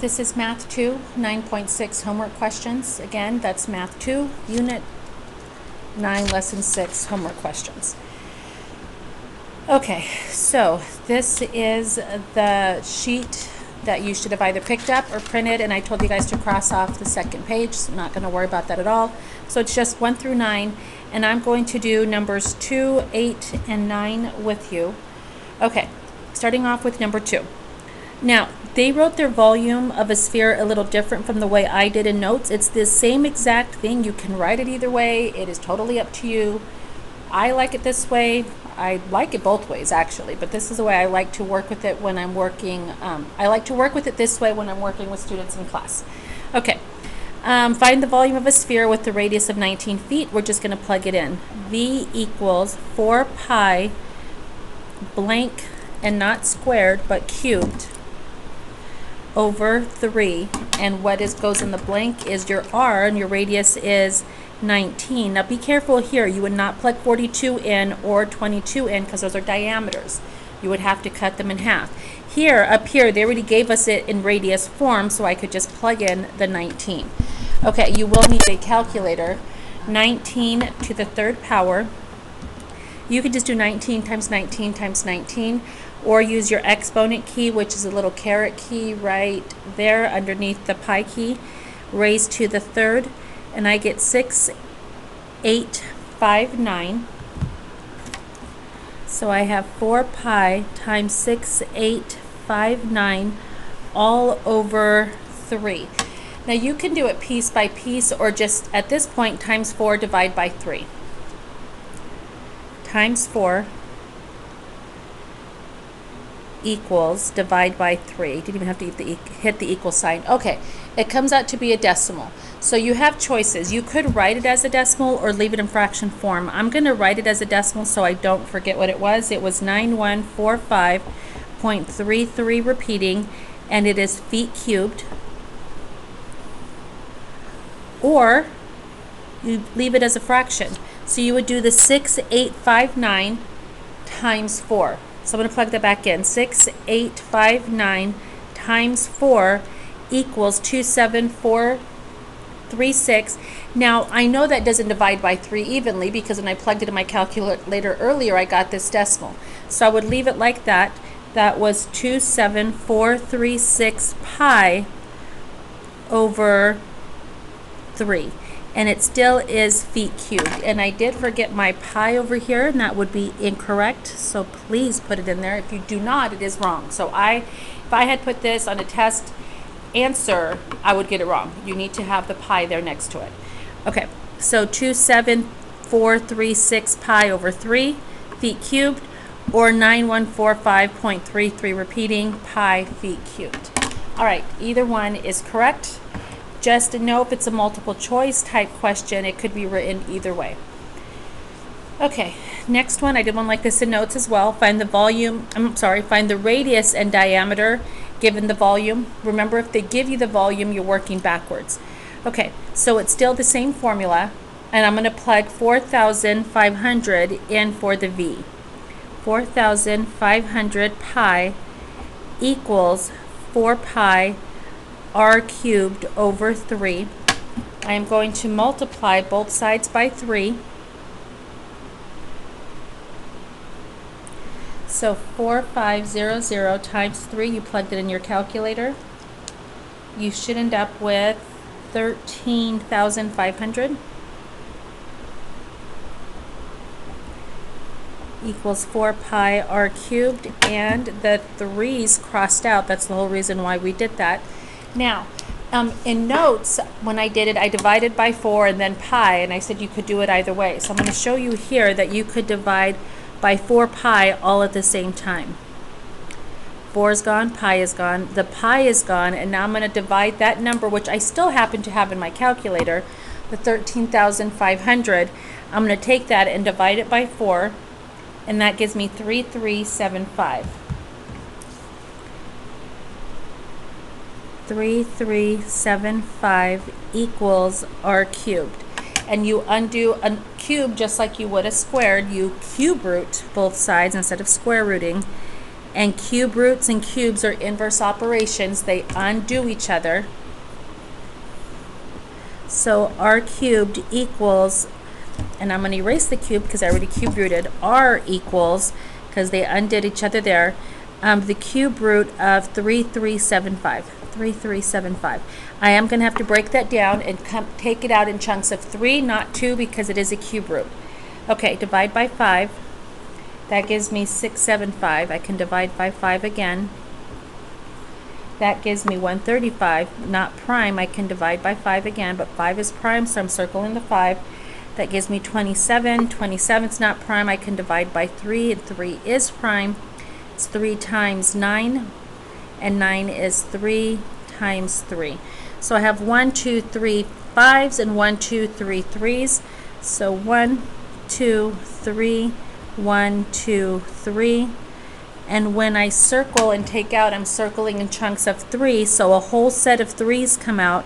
This is Math 2, 9.6 homework questions. Again, that's Math 2, Unit 9, Lesson 6 homework questions. Okay, so this is the sheet that you should have either picked up or printed, and I told you guys to cross off the second page, so I'm not going to worry about that at all. So it's just 1 through 9, and I'm going to do numbers 2, 8, and 9 with you. Okay, starting off with number 2. Now, they wrote their volume of a sphere a little different from the way I did in notes. It's the same exact thing. You can write it either way. It is totally up to you. I like it this way. I like it both ways, actually, but this is the way I like to work with it when I'm working. I like to work with it this way when I'm working with students in class. Okay, find the volume of a sphere with the radius of 19 feet. We're just going to plug it in. V equals 4 pi blank, and not squared, but cubed, over 3, and what goes in the blank is your r, and your radius is 19. Now be careful here. You would not plug 42 in or 22 in because those are diameters. You would have to cut them in half. Here, up here, they already gave us it in radius form, so I could just plug in the 19. Okay, you will need a calculator. 19 to the third power. You could just do 19 times 19 times 19, or use your exponent key, which is a little caret key right there underneath the pi key, raised to the third, and I get 6,859. So I have 4 pi times 6,859 all over 3. Now you can do it piece by piece, or just at this point times 4 divide by 3. Times 4 equals divide by 3. You didn't even have to hit the equal sign. Okay, it comes out to be a decimal. So you have choices. You could write it as a decimal or leave it in fraction form. I'm going to write it as a decimal so I don't forget what it was. It was 9145.33 repeating, and it is feet cubed. Or you leave it as a fraction. So you would do the 6,859 times 4. So I'm going to plug that back in. 6,859 times 4 equals 27436. Now, I know that doesn't divide by 3 evenly because when I plugged it in my calculator earlier, I got this decimal. So I would leave it like that. That was 27436 pi over 3. And it still is feet cubed. And I did forget my pi over here, and that would be incorrect. So please put it in there. If you do not, it is wrong. So if I had put this on a test answer, I would get it wrong. You need to have the pi there next to it. Okay, so 27436 pi over 3 feet cubed, or 9145.33 repeating pi feet cubed. All right, either one is correct. Just to know if it's a multiple choice type question, it could be written either way. Okay, next one. I did one like this in notes as well. Find the radius and diameter given the volume. Remember, if they give you the volume, you're working backwards. Okay, so it's still the same formula, and I'm going to plug 4,500 in for the V. 4,500 pi equals 4 pi r cubed over 3. I am going to multiply both sides by 3. So 4500 times 3, you plugged it in your calculator. You should end up with 13,500 equals 4 pi r cubed, and the 3's crossed out. That's the whole reason why we did that. Now, in notes, when I did it, I divided by 4 and then pi, and I said you could do it either way. So I'm going to show you here that you could divide by 4 pi all at the same time. 4 is gone, pi is gone, the pi is gone, and now I'm going to divide that number, which I still happen to have in my calculator, the 13,500. I'm going to take that and divide it by 4, and that gives me 3375. 3375 equals r cubed. And you undo a cube just like you would a squared. You cube root both sides instead of square rooting, And cube roots and cubes are inverse operations. They undo each other. So r cubed equals, and I'm going to erase the cube because I already cube rooted, r equals, because they undid each other there, the cube root of 3375. 3375. I am going to have to break that down and take it out in chunks of 3, not 2, because it is a cube root. Okay, divide by 5. That gives me 675. I can divide by 5 again. That gives me 135, not prime. I can divide by 5 again, but 5 is prime, so I'm circling the 5. That gives me 27. 27 is not prime. I can divide by 3, and 3 is prime. It's 3 times 9, and 9 is 3 times 3. So I have 1, 2, 3 5s and 1, 2, 3 3s. So 1, 2, 3, 1, 2, 3. And when I circle and take out, I'm circling in chunks of 3, so a whole set of 3s come out,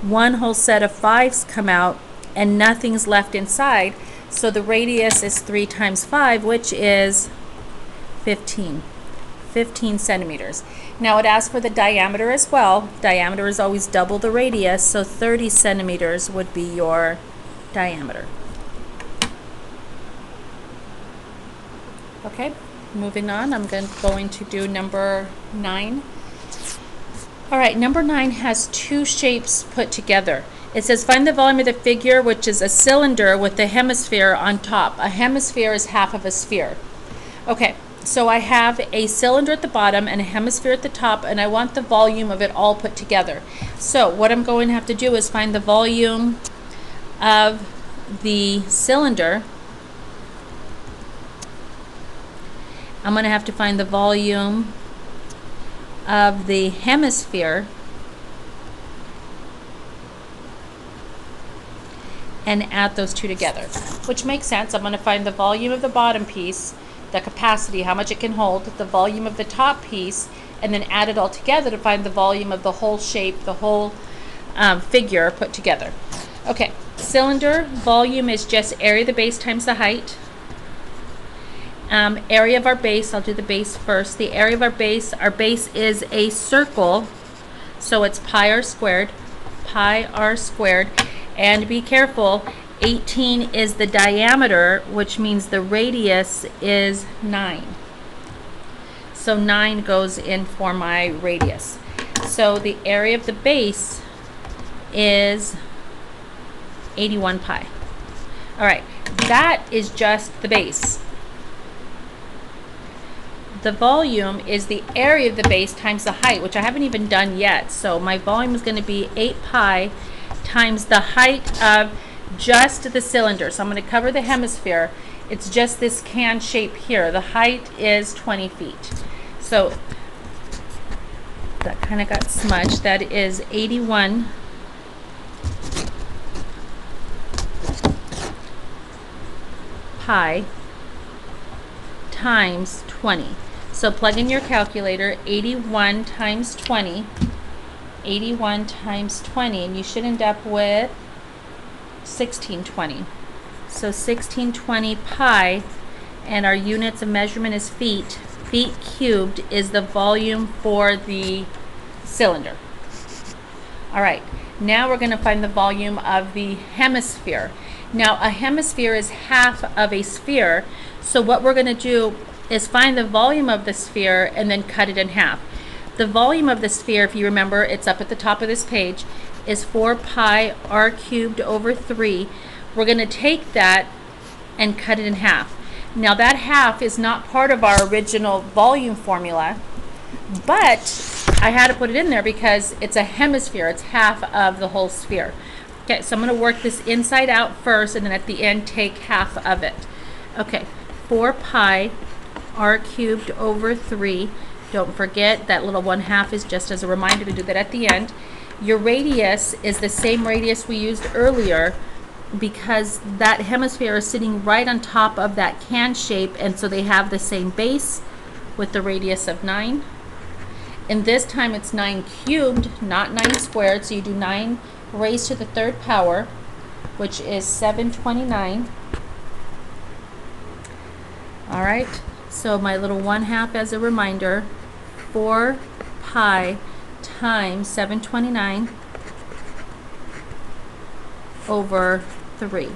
one whole set of 5s come out, and nothing's left inside. So the radius is 3 times 5, which is 15 centimeters. Now it asks for the diameter as well. Diameter is always double the radius, so 30 centimeters would be your diameter. Okay. Moving on, I'm going to do number 9. All right, number 9 has 2 shapes put together. It says find the volume of the figure, which is a cylinder with a hemisphere on top. A hemisphere is half of a sphere. Okay, so I have a cylinder at the bottom and a hemisphere at the top, and I want the volume of it all put together. So what I'm going to have to do is find the volume of the cylinder. I'm going to have to find the volume of the hemisphere and add those two together, which makes sense. I'm going to find the volume of the bottom piece, the capacity, how much it can hold, the volume of the top piece, and then add it all together to find the volume of the whole shape, the whole figure put together. Okay, cylinder volume is just area of the base times the height. Area of our base, I'll do the base first. The area of our base is a circle, so it's pi r squared, and be careful, 18 is the diameter, which means the radius is 9. So 9 goes in for my radius. So the area of the base is 81 pi. All right, that is just the base. The volume is the area of the base times the height, which I haven't even done yet. So my volume is going to be 8 pi times the height of just the cylinder. So I'm going to cover the hemisphere. It's just this can shape here. The height is 20 feet. So that kind of got smudged. That is 81 pi times 20. So plug in your calculator, 81 times 20, 81 times 20, and you should end up with 1620. So 1620 pi, and our units of measurement is feet. Feet cubed is the volume for the cylinder. All right, now we're going to find the volume of the hemisphere. Now a hemisphere is half of a sphere, so what we're going to do is find the volume of the sphere and then cut it in half. The volume of the sphere, if you remember, it's up at the top of this page, is 4 pi r cubed over 3. We're going to take that and cut it in half. Now that half is not part of our original volume formula, but I had to put it in there because it's a hemisphere. It's half of the whole sphere. Okay, so I'm going to work this inside out first, and then at the end take half of it. Okay, 4 pi r cubed over 3. Don't forget that little 1/2 is just as a reminder to do that at the end. Your radius is the same radius we used earlier because that hemisphere is sitting right on top of that can shape, and so they have the same base with the radius of 9. And this time it's 9 cubed, not 9 squared, so you do 9 raised to the 3rd power, which is 729. All right, So my little 1/2 as a reminder, 4 pi times 729 over 3.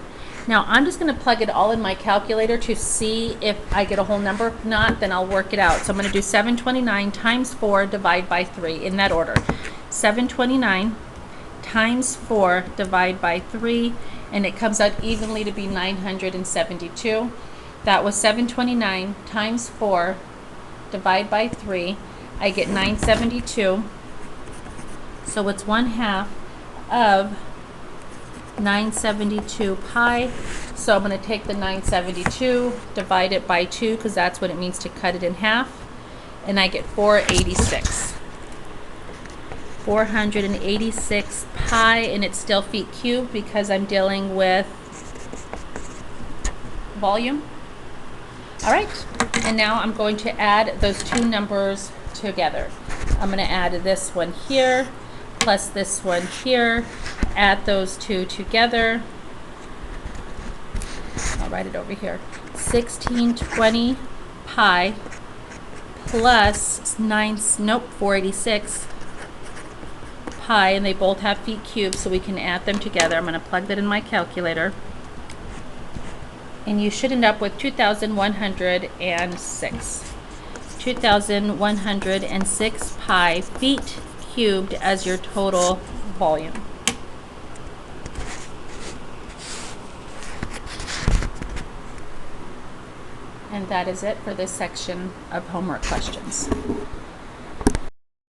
Now I'm just going to plug it all in my calculator to see if I get a whole number. If not, then I'll work it out. So I'm going to do 729 times 4 divide by 3 in that order. 729 times 4 divide by 3, and it comes out evenly to be 972. That was 729 times 4 divide by 3. I get 972. So it's 1/2 of 972 pi. So I'm going to take the 972, divide it by 2, because that's what it means to cut it in half, and I get 486. 486 pi, and it's still feet cubed because I'm dealing with volume. All right, and now I'm going to add those two numbers together. I'm going to add this one here plus this one here, add those two together. I'll write it over here. 1620 pi plus 486 pi, and they both have feet cubed, so we can add them together. I'm going to plug that in my calculator, and you should end up with 2,106. 2,106 pi feet cubed as your total volume. And that is it for this section of homework questions.